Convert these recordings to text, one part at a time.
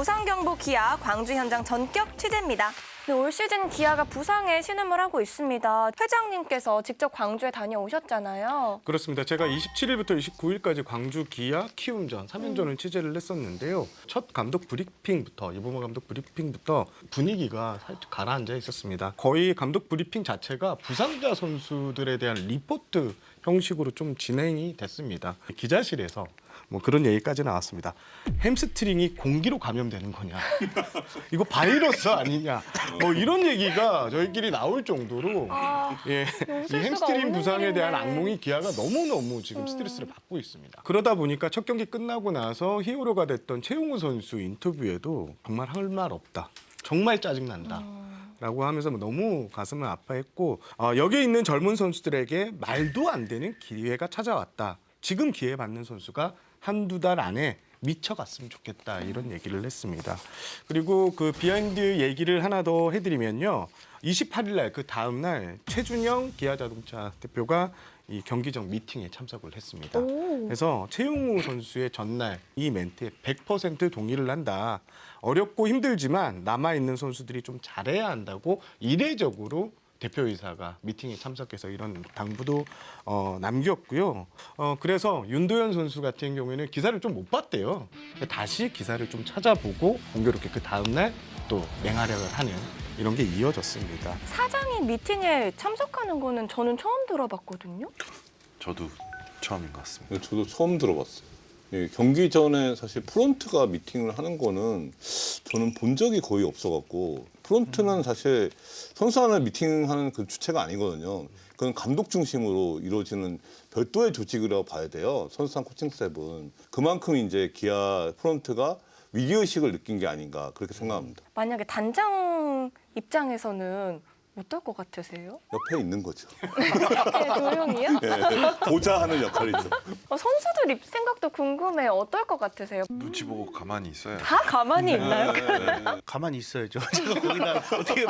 부상 경보 기아 광주 현장 전격 취재입니다. 네, 올 시즌 기아가 부상에 신음을 하고 있습니다. 회장님께서 직접 광주에 다녀오셨잖아요. 그렇습니다. 제가 27일부터 29일까지 광주 기아 키움전 3연전을 취재를 했었는데요. 첫 감독 브리핑부터 이범호 감독 브리핑부터 분위기가 살짝 가라앉아 있었습니다. 거의 감독 브리핑 자체가 부상자 선수들에 대한 리포트 형식으로 좀 진행이 됐습니다. 기자실에서 뭐 그런 얘기까지 나왔습니다. 햄스트링이 공기로 감염되는 거냐? 이거 바이러스 아니냐? 뭐 이런 얘기가 저희끼리 나올 정도로 이 햄스트링 부상에 대한 악몽이 기아가 너무너무 지금 스트레스를 받고 있습니다. 그러다 보니까 첫 경기 끝나고 나서 히어로가 됐던 최용우 선수 인터뷰에도 정말 할 말 없다. 정말 짜증난다. 라고 하면서 너무 가슴을 아파했고 여기에 있는 젊은 선수들에게 말도 안 되는 기회가 찾아왔다. 지금 기회 받는 선수가 한두 달 안에 미쳐갔으면 좋겠다 이런 얘기를 했습니다. 그리고 그 비하인드 얘기를 하나 더 해드리면요. 28일 날 그 다음 날 최준영 기아자동차 대표가 이 경기장 미팅에 참석을 했습니다. 그래서 최용우 선수의 전날 이 멘트에 100% 동의를 한다. 어렵고 힘들지만 남아있는 선수들이 좀 잘해야 한다고 이례적으로 대표이사가 미팅에 참석해서 이런 당부도 남겼고요. 그래서 윤도현 선수 같은 경우에는 기사를 좀 못 봤대요. 다시 기사를 좀 찾아보고 공교롭게 그 다음 날 또 맹활약을 하는 이런 게 이어졌습니다. 사장이 미팅에 참석하는 거는 저는 처음 들어봤거든요. 저도 처음인 것 같습니다. 저도 처음 들어봤어요. 경기 전에 사실 프론트가 미팅을 하는 거는 저는 본 적이 거의 없어갖고 프론트는 사실 선수단을 미팅하는 그 주체가 아니거든요. 그건 감독 중심으로 이루어지는 별도의 조직이라고 봐야 돼요. 선수단 코칭 스텝은. 그만큼 이제 기아 프론트가 위기의식을 느낀 게 아닌가 그렇게 생각합니다. 만약에 단장 입장에서는 어떨 것 같으세요? 옆에 있는 거죠. 조용히요? 보좌하는 역할이죠. 선수들 생각도 궁금해요. 어떨 것 같으세요? 눈치 보고 가만히 있어요. 다 가만히 있나요? 가만히 있어야죠. 제가 거기다 어떻게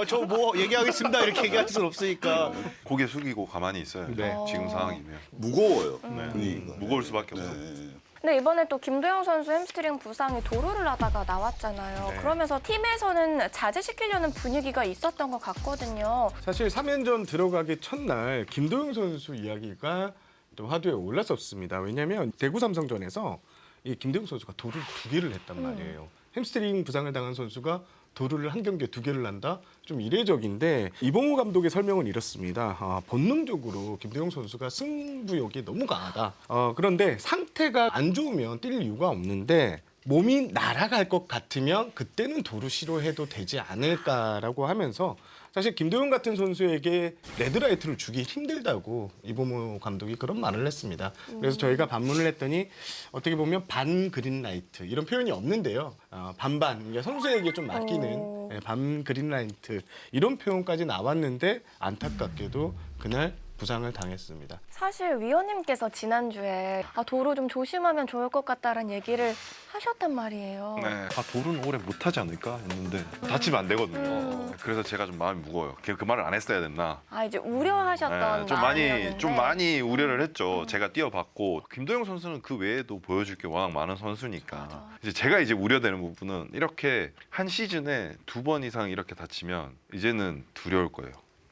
저 뭐 얘기하겠습니다 이렇게 얘기할 수는 없으니까. 고개 숙이고 가만히 있어요. 네. 지금 상황이면. 무거워요. 분위기가. 무거울 수밖에 없어요. 근데 이번에 또 김도영 선수 햄스트링 부상이 도루를 하다가 나왔잖아요. 네. 그러면서 팀에서는 자제시키려는 분위기가 있었던 것 같거든요. 사실 3연전 들어가기 첫날 김도영 선수 이야기가 또 화두에 올랐었습니다. 왜냐하면 대구 삼성전에서 이 김도영 선수가 도루를 2개를 했단 말이에요. 햄스트링 부상을 당한 선수가 도루를 한 경기에 2개를 한다? 좀 이례적인데 이봉호 감독의 설명은 이렇습니다. 본능적으로 김도영 선수가 승부욕이 너무 강하다. 그런데 상태가 안 좋으면 뛸 이유가 없는데 몸이 날아갈 것 같으면 그때는 도루 시도해도 되지 않을까라고 하면서 사실 김도영 같은 선수에게 레드라이트를 주기 힘들다고 이범호 감독이 그런 말을 했습니다. 그래서 저희가 반문을 했더니 어떻게 보면 반 그린라이트 이런 표현이 없는데요. 반반, 그러니까 선수에게 좀 맡기는 반 그린라이트 이런 표현까지 나왔는데 안타깝게도 그날 부상을 당했습니다. 사실 위원님께서 지난주에 도루 좀 조심하면 좋을 것 같다라는 얘기를 하셨단 말이에요. 네. 도루는 오래 못하지 않을까 했는데 다치면 안 되거든요. 그래서 제가 좀 마음이 무거워요. 그 말을 안 했어야 됐나. 이제 우려하셨던 좀 마음이었는데. 많이 우려를 했죠. 제가 뛰어봤고 김도영 선수는 그 외에도 보여줄 게 워낙 많은 선수니까. 맞아. 이제 제가 이제 우려되는 부분은 이렇게 한 시즌에 2번 이상 이렇게 다치면 이제는 두려울 거예요.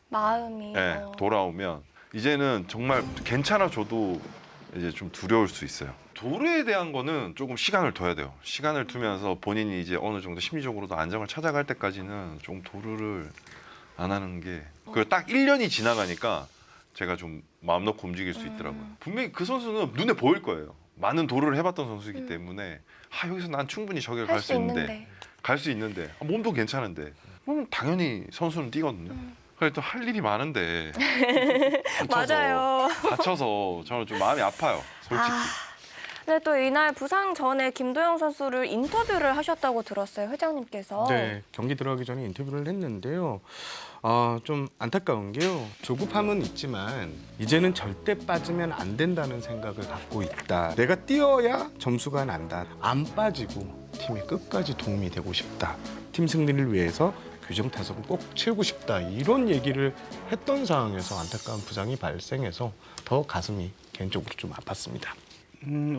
마음이. 네, 돌아오면 이제는 정말 괜찮아져도 이제 좀 두려울 수 있어요. 도루에 대한 거는 조금 시간을 둬야 돼요. 시간을 두면서 본인이 이제 어느 정도 심리적으로도 안정을 찾아갈 때까지는 좀 도루를 안 하는 게 그리고 딱 1년이 지나가니까 제가 좀 마음 놓고 움직일 수 있더라고요. 분명히 그 선수는 눈에 보일 거예요. 많은 도루를 해봤던 선수이기 때문에 여기서 난 충분히 저기를 갈 수 있는데 갈 수 있는데 몸도 괜찮은데 당연히 선수는 뛰거든요. 그래 또 할 일이 많은데 맞아요. 다쳐서 저는 좀 마음이 아파요, 솔직히. 근데 또 이날 부상 전에 김도영 선수를 인터뷰를 하셨다고 들었어요, 회장님께서. 네, 경기 들어가기 전에 인터뷰를 했는데요. 좀 안타까운 게요. 조급함은 있지만 이제는 절대 빠지면 안 된다는 생각을 갖고 있다. 내가 뛰어야 점수가 난다. 안 빠지고 팀에 끝까지 도움이 되고 싶다. 팀 승리를 위해서 규정 타석을 꼭 채우고 싶다. 이런 얘기를 했던 상황에서 안타까운 부상이 발생해서 더 가슴이 개인적으로 좀 아팠습니다.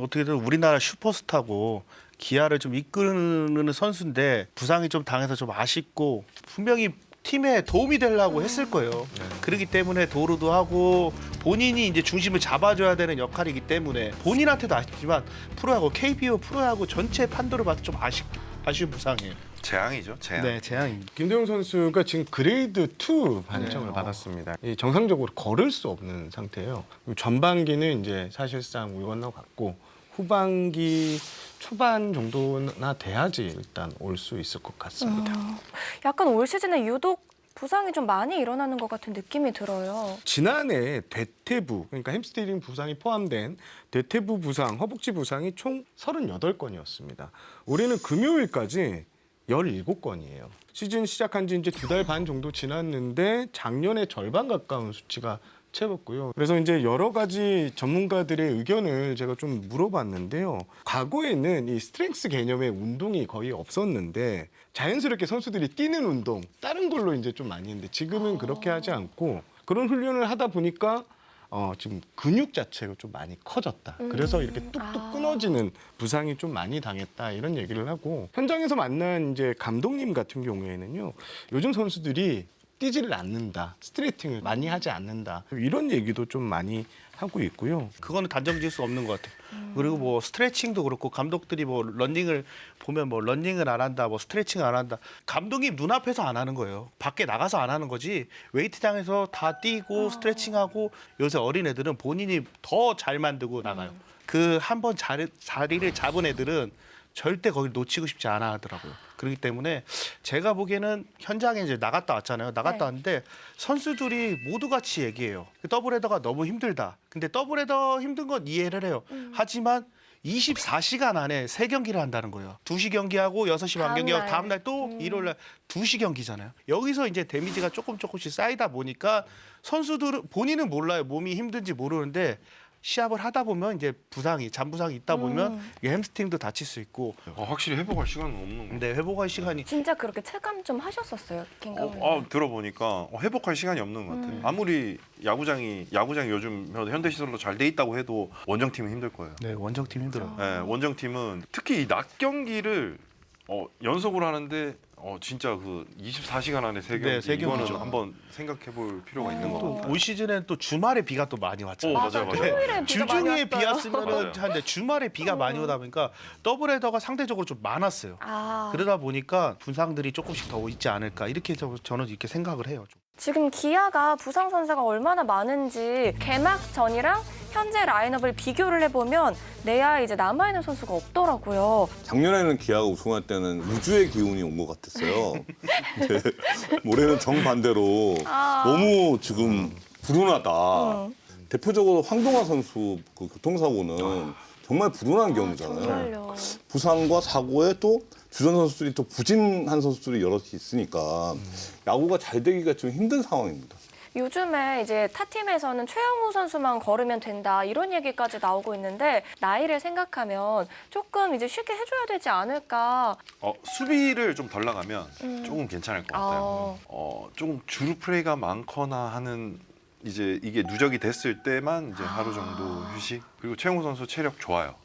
어떻게든 우리나라 슈퍼스타고 기아를 좀 이끄는 선수인데 부상이 좀 당해서 좀 아쉽고 분명히 팀에 도움이 되려고 했을 거예요. 그렇기 때문에 도루도 하고 본인이 이제 중심을 잡아줘야 되는 역할이기 때문에 본인한테도 아쉽지만 프로야구 KBO 프로야구 전체 판도를 봐도 좀 아쉬운 부상이에요. 재앙이죠, 재앙. 네, 재앙입니다. 김도영 선수가 지금 그레이드 2 반점을 받았습니다. 이 정상적으로 걸을 수 없는 상태예요. 전반기는 이제 사실상 물 건너갔고 후반기 초반 정도나 돼야지 일단 올 수 있을 것 같습니다. 약간 올 시즌에 유독 부상이 좀 많이 일어나는 것 같은 느낌이 들어요. 지난해 대퇴부, 그러니까 햄스트링 부상이 포함된 대퇴부 부상, 허벅지 부상이 총 38건이었습니다. 올해는 금요일까지 17건이에요. 시즌 시작한 지 이제 2달 반 정도 지났는데 작년에 절반 가까운 수치가 채웠고요. 그래서 이제 여러 가지 전문가들의 의견을 제가 좀 물어봤는데요. 과거에는 이 스트렝스 개념의 운동이 거의 없었는데 자연스럽게 선수들이 뛰는 운동, 다른 걸로 이제 좀 많이 했는데 지금은 그렇게 하지 않고 그런 훈련을 하다 보니까 지금 근육 자체가 좀 많이 커졌다. 그래서 이렇게 뚝뚝 끊어지는 부상이 좀 많이 당했다 이런 얘기를 하고 현장에서 만난 이제 감독님 같은 경우에는요. 요즘 선수들이 뛰지를 않는다. 스트레칭을 많이 하지 않는다. 이런 얘기도 좀 많이 하고 있고요. 그거는 단정 지을 수 없는 것 같아요. 그리고 뭐 스트레칭도 그렇고 감독들이 뭐 러닝을 보면 뭐 러닝을 안 한다, 뭐 스트레칭을 안 한다. 감독님 눈앞에서 안 하는 거예요. 밖에 나가서 안 하는 거지. 웨이트장에서 다 뛰고 스트레칭하고 요새 어린 애들은 본인이 더 잘 만들고 나가요. 그 한 번 자리를 잡은 애들은 절대 거기를 놓치고 싶지 않아 하더라고요. 그렇기 때문에 제가 보기에는 현장에 이제 나갔다 왔잖아요. 나갔다 네. 왔는데 선수들이 모두 같이 얘기해요. 더블헤더가 너무 힘들다. 근데 더블헤더 힘든 건 이해를 해요. 하지만 24시간 안에 3경기를 한다는 거예요. 2시 경기하고 6시 반 경기하고 다음날 또 일요일 날 2시 경기잖아요. 여기서 이제 데미지가 조금씩 쌓이다 보니까 선수들은 본인은 몰라요. 몸이 힘든지 모르는데 시합을 하다 보면 이제 잠부상이 있다 보면 이게 햄스트링도 다칠 수 있고 확실히 회복할 시간은 없는 거. 근데 회복할 시간이 진짜 그렇게 체감 좀 하셨었어요, 김감독님? 들어보니까 회복할 시간이 없는 것 같아요. 아무리 야구장이 요즘 현대시설로 잘 돼 있다고 해도 원정팀은 힘들 거예요. 네, 원정팀 힘들어요. 네, 원정팀은 특히 이 낮 경기를 연속으로 하는데 진짜 그 24시간 안에 3경기 네, 세 이거는 경기죠. 한번 생각해 볼 필요가 있는 것 또 같아요. 올 시즌에는 또 주말에 비가 또 많이 왔잖아요. 맞아요. 토요일에 비가 많이 주중에 비 왔어요. 왔으면은 맞아요. 한데 주말에 비가 많이 오다 보니까 더블헤더가 상대적으로 좀 많았어요. 그러다 보니까 부상들이 조금씩 더 있지 않을까 이렇게 저는 이렇게 생각을 해요. 좀. 지금 기아가 부상 선수가 얼마나 많은지 개막 전이랑 현재 라인업을 비교를 해보면 내야에 이제 남아있는 선수가 없더라고요. 작년에는 기아가 우승할 때는 우주의 기운이 온 것 같았어요. 근데 올해는 정반대로 너무 지금 불운하다. 대표적으로 황동화 선수 그 교통사고는 정말 불운한 경우잖아요. 정말요. 부상과 사고에 또 주전 선수들이 또 부진한 선수들이 여럿이 있으니까 야구가 잘 되기가 좀 힘든 상황입니다. 요즘에 이제 타팀에서는 최영우 선수만 걸으면 된다 이런 얘기까지 나오고 있는데 나이를 생각하면 조금 이제 쉽게 해줘야 되지 않을까. 수비를 좀 덜 나가면 조금 괜찮을 것 같아요. 조금 주루 플레이가 많거나 하는 이제 이게 누적이 됐을 때만 이제 하루 정도 휴식. 그리고 최영우 선수 체력 좋아요.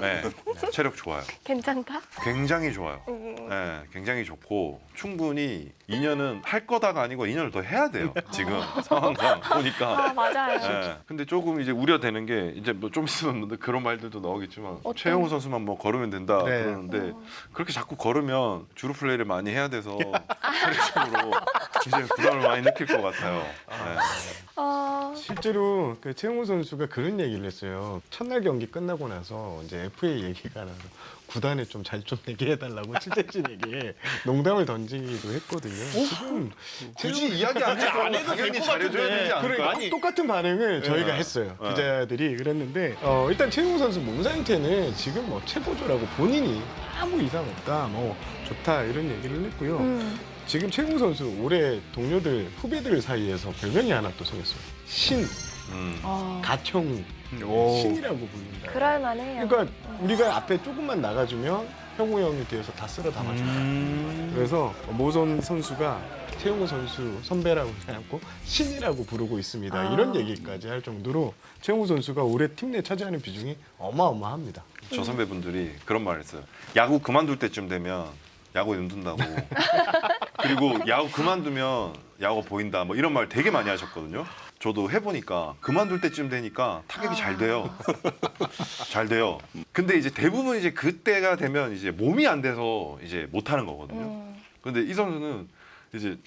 네, 체력 좋아요. 괜찮다? 굉장히 좋아요. 네, 굉장히 좋고 충분히 2년은 할 거다가 아니고 2년을 더 해야 돼요. 지금 상황상 보니까. 맞아요. 네. 근데 조금 이제 우려되는 게 이제 뭐 좀 있으면 그런 말들도 나오겠지만 최영우 선수만 뭐 걸으면 된다 네. 그러는데 그렇게 자꾸 걸으면 주루 플레이를 많이 해야 돼서 체력적으로 이제 부담을 많이 느낄 것 같아요. 네. 실제로 그 최용우 선수가 그런 얘기를 했어요. 첫날 경기 끝나고 나서 이제 FA 얘기가 나서 구단에 좀 잘 좀 내게 해달라고 칠대진에게 농담을 던지기도 했거든요. 지금 굳이 이야기 안 해도 당연히 잘해줘야 되지 않을까? 그러니까 똑같은 반응을 저희가 했어요. 기자들이 그랬는데 일단 최용우 선수 몸 상태는 지금 뭐 최고조라고 본인이 아무 이상 없다, 뭐 좋다 이런 얘기를 했고요. 지금 최용우 선수 올해 동료들 후배들 사이에서 별명이 하나 또 생겼어요. 신, 가청우, 신이라고 부릅니다. 그럴만해요. 그러니까 우리가 앞에 조금만 나가주면 형우 형이 뒤에서 다 쓸어 담아준다. 그래서 모선 선수가 최용우 선수 선배라고 하지 않고 신이라고 부르고 있습니다. 이런 얘기까지 할 정도로 최용우 선수가 올해 팀 내 차지하는 비중이 어마어마합니다. 저 선배분들이 그런 말을 했어요. 야구 그만둘 때쯤 되면 야구 눈둔다고. 그리고 야구 그만두면 야구가 보인다. 뭐 이런 말 되게 많이 하셨거든요. 저도 해보니까 그만둘 때쯤 되니까 타격이 잘 돼요. 잘 돼요. 근데 이제 대부분 이제 그때가 되면 이제 몸이 안 돼서 이제 못 하는 거거든요. 근데 이 선수는 이제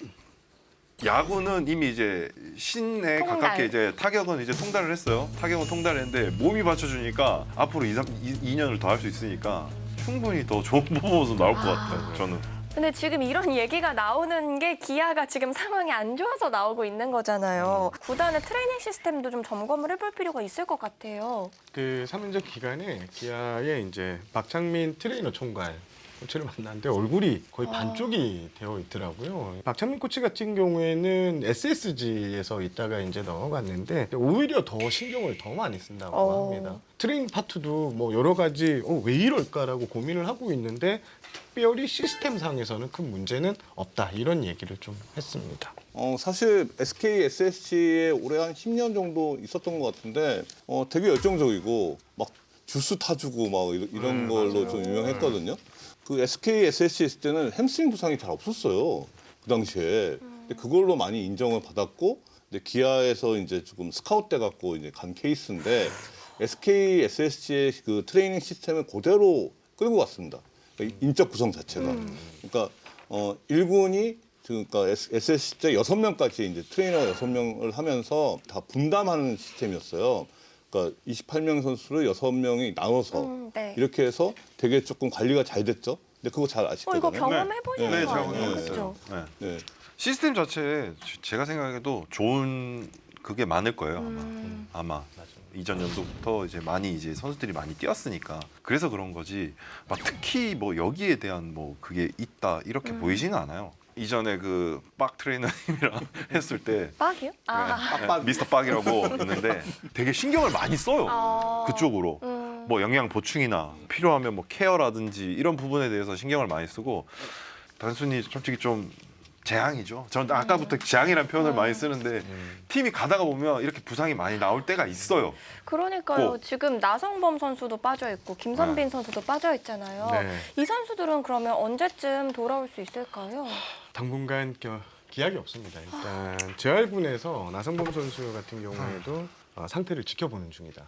야구는 이미 이제 신에 통달. 가깝게 이제 타격은 이제 통달을 했어요. 타격은 통달했는데 몸이 받쳐주니까 앞으로 2년을 더 할 수 있으니까 충분히 더 좋은 퍼포먼스 나올 것 같아요. 저는. 근데 지금 이런 얘기가 나오는 게 기아가 지금 상황이 안 좋아서 나오고 있는 거잖아요. 구단의 트레이닝 시스템도 좀 점검을 해볼 필요가 있을 것 같아요. 그 3연전 기간에 기아의 이제 박창민 트레이너 총괄 코치를 만났는데 얼굴이 거의 반쪽이 되어 있더라고요. 박창민 코치 같은 경우에는 SSG에서 있다가 이제 넘어갔는데 오히려 더 신경을 더 많이 쓴다고 합니다. 트레이닝 파트도 뭐 여러 가지 왜 이럴까라고 고민을 하고 있는데 특별히 시스템상에서는 큰 문제는 없다 이런 얘기를 좀 했습니다. 사실 SK, SSG에 올해 한 10년 정도 있었던 것 같은데 되게 열정적이고 막 주스 타주고 막 이런 걸로 좀 유명했거든요. 그 SK, SSG 있을 때는 햄스트링 부상이 잘 없었어요. 그 당시에. 근데 그걸로 많이 인정을 받았고 근데 기아에서 이제 조금 스카웃 돼 갖고 이제 간 케이스인데 SK, SSG의 그 트레이닝 시스템을 그대로 끌고 왔습니다. 그러니까 인적 구성 자체가. 그러니까 1군이 그러니까 SSG 때 6명까지 이제 트레이너 6명을 하면서 다 분담하는 시스템이었어요. 그러니까 28명 선수를 6명이 나눠서 네. 이렇게 해서 되게 조금 관리가 잘 됐죠. 근데 그거 잘 아실 이거 거잖아요. 경험해보시는 네, 거 제가 아니에요? 경험했어요. 그렇죠? 네. 네. 시스템 자체에 제가 생각해도 좋은 그게 많을 거예요. 아마 이전 연도부터 이제 많이 이제 선수들이 많이 뛰었으니까 그래서 그런 거지. 막 특히 뭐 여기에 대한 뭐 그게 있다 이렇게 보이지는 않아요. 이전에 그 빡 트레이너님이랑 했을 때 빡이요? 네, 미스터 빡이라고 있는데 되게 신경을 많이 써요. 그쪽으로. 뭐 영양 보충이나 필요하면 뭐 케어라든지 이런 부분에 대해서 신경을 많이 쓰고 단순히 솔직히 좀 재앙이죠. 저는 아까부터 재앙이라는 표현을 많이 쓰는데 팀이 가다가 보면 이렇게 부상이 많이 나올 때가 있어요. 그러니까요. 고. 지금 나성범 선수도 빠져있고 김선빈 선수도 빠져있잖아요. 네. 이 선수들은 그러면 언제쯤 돌아올 수 있을까요? 당분간 기약이 없습니다. 일단 재활군에서 나성범 선수 같은 경우에도 상태를 지켜보는 중이다.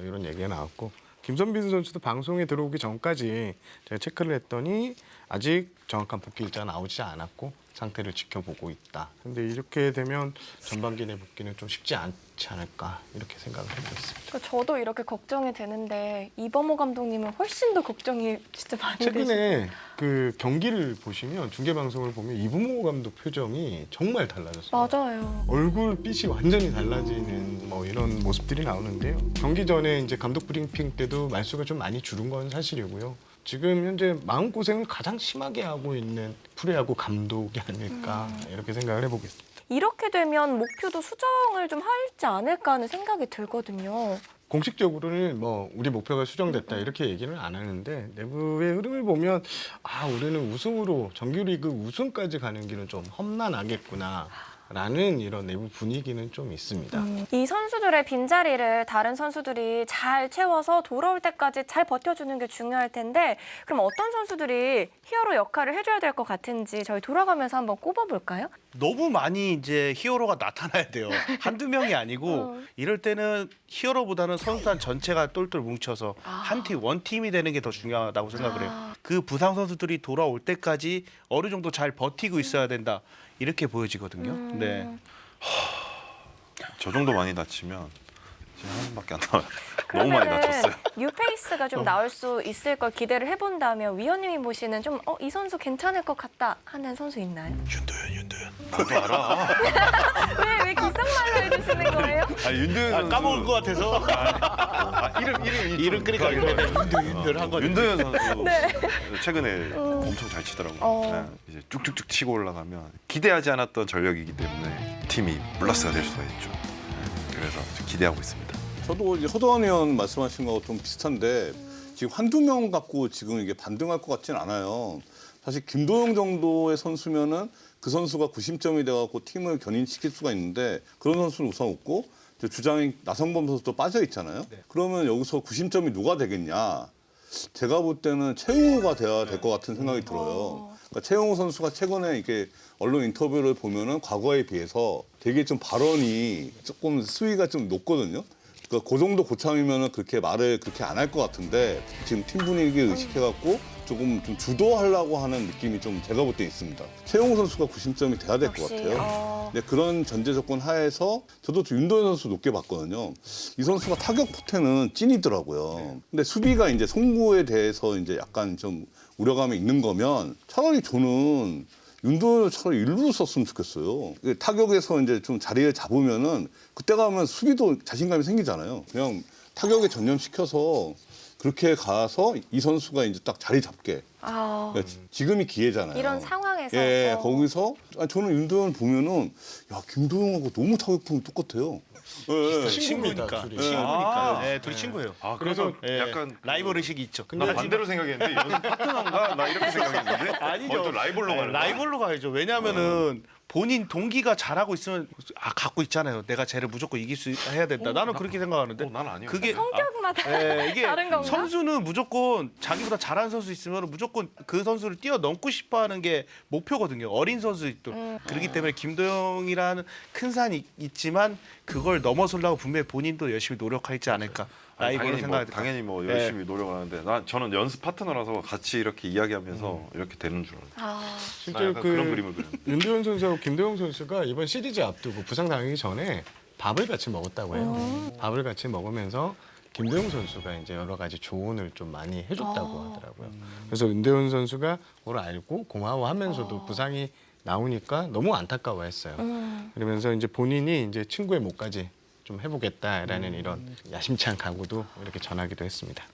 이런 얘기가 나왔고 김선빈 선수도 방송에 들어오기 전까지 제가 체크를 했더니 아직 정확한 복귀 일자가 나오지 않았고 상태를 지켜보고 있다. 근데 이렇게 되면 전반기 내 복귀는 좀 쉽지 않지 않을까 이렇게 생각을 하고 있습니다. 그러니까 저도 이렇게 걱정이 되는데 이범호 감독님은 훨씬 더 걱정이 진짜 많이 되시죠. 최근에 그 경기를 보시면 중계 방송을 보면 이범호 감독 표정이 정말 달라졌어요. 맞아요. 얼굴빛이 완전히 달라지는 뭐 이런 모습들이 나오는데요. 경기 전에 이제 감독 브리핑 때도 말수가 좀 많이 줄은 건 사실이고요. 지금 현재 마음고생을 가장 심하게 하고 있는 프로야구 감독이 아닐까 이렇게 생각을 해보겠습니다. 이렇게 되면 목표도 수정을 좀 하지 않을까 하는 생각이 들거든요. 공식적으로는 뭐 우리 목표가 수정됐다 이렇게 얘기는 안 하는데 내부의 흐름을 보면 우리는 우승으로 정규리그 우승까지 가는 길은 좀 험난하겠구나. 라는 이런 내부 분위기는 좀 있습니다. 이 선수들의 빈자리를 다른 선수들이 잘 채워서 돌아올 때까지 잘 버텨주는 게 중요할 텐데 그럼 어떤 선수들이 히어로 역할을 해줘야 될 것 같은지 저희 돌아가면서 한번 꼽아볼까요? 너무 많이 이제 히어로가 나타나야 돼요. 한두 명이 아니고 이럴 때는 히어로보다는 선수단 전체가 똘똘 뭉쳐서 한 팀, 원팀이 되는 게 더 중요하다고 생각을 해요. 그 부상 선수들이 돌아올 때까지 어느 정도 잘 버티고 있어야 된다. 이렇게 보여지거든요. 네. 저 정도 많이 다치면 지금 한 번밖에 안 나와요. 너무 많이 다쳤어요. 뉴페이스가 좀 나올 수 있을 걸 기대를 해본다면 위원님이 보시는 좀 이 선수 괜찮을 것 같다 하는 선수 있나요? 윤도현. 나도 알아. 왜 기성말로 해주시는 거예요? 윤도현 선수. 까먹을 것 같아서 이름 끄니까 윤들 한 거죠. 윤도현 선수 최근에 엄청 잘 치더라고요. 네, 이제 쭉쭉쭉 치고 올라가면 기대하지 않았던 전력이기 때문에 팀이 플러스가 될 수가 있죠. 네, 그래서 기대하고 있습니다. 저도 이제 허도한 의원 말씀하신 거하고 좀 비슷한데 지금 한두 명 갖고 지금 이게 반등할 것 같지는 않아요. 사실 김도영 정도의 선수면은 그 선수가 구심점이 돼갖고 팀을 견인시킬 수가 있는데 그런 선수는 우선 없고 이제 주장인 나성범 선수도 빠져 있잖아요. 그러면 여기서 구심점이 누가 되겠냐? 제가 볼 때는 최용우가 돼야 될 것 같은 생각이 들어요. 그러니까 최용우 선수가 최근에 이게 언론 인터뷰를 보면은 과거에 비해서 되게 좀 발언이 조금 수위가 좀 높거든요. 그러니까 그 정도 고참이면은 그렇게 말을 그렇게 안 할 것 같은데 지금 팀 분위기 의식해갖고 조금 좀 주도하려고 하는 느낌이 좀 제가 볼 때 있습니다. 최용우 선수가 구심점이 돼야 될 것 역시, 같아요. 근데 그런 전제 조건 하에서 저도 윤도현 선수 높게 봤거든요. 이 선수가 타격 포텐은 찐이더라고요. 근데 수비가 이제 송구에 대해서 이제 약간 좀 우려감이 있는 거면 차라리 저는 윤도현을 차라리 일루로 썼으면 좋겠어요. 타격에서 이제 좀 자리를 잡으면은 그때 가면 수비도 자신감이 생기잖아요. 그냥 타격에 전념시켜서 그렇게 가서 이 선수가 이제 딱 자리 잡게. 아, 그러니까 지금이 기회잖아요. 이런 상황에서 예, 거기서 저는 윤도현 보면은 야 김도영하고 너무 타격폼이 똑같아요. 예, 예. 친구입니다, 친구니까. 둘이. 친구니까. 네, 둘이 친구예요. 아, 그래서 그래서 예, 약간 라이벌 의식이 있죠. 나 반대로 생각했는데 연습 파트너인가? 나 이렇게 생각했는데 아니죠. 또 라이벌로 가는 거야? 라이벌로 가야죠. 왜냐하면은 본인 동기가 잘하고 있으면 갖고 있잖아요. 내가 쟤를 무조건 이길 수 해야 된다. 나는 그렇게 생각하는데. 난 아니야. 그게 성격마다 이게 다른 건가? 선수는 무조건 자기보다 잘하는 선수 있으면 무조건 그 선수를 뛰어넘고 싶어하는 게 목표거든요. 어린 선수들. 그렇기 때문에 김도영이라는 큰 산이 있지만 그걸 넘어서려고 분명히 본인도 열심히 노력하지 않을까. 라이벌로 생각할 당연히 뭐 열심히 노력을 하는데 저는 연습 파트너라서 같이 이렇게 이야기하면서 이렇게 되는 줄 알았어요. 아, 실제로 약간 그런 그림을 그려요. 윤도현 선수하고 김도영 선수가 이번 시리즈 앞두고 부상 당하기 전에 밥을 같이 먹었다고 해요. 밥을 같이 먹으면서 김도영 선수가 이제 여러 가지 조언을 좀 많이 해줬다고 하더라고요. 그래서 윤도현 선수가 그걸 알고 고마워하면서도 부상이 나오니까 너무 안타까워했어요. 그러면서 이제 본인이 이제 친구의 목까지 좀 해보겠다라는 이런 야심찬 각오도 이렇게 전하기도 했습니다.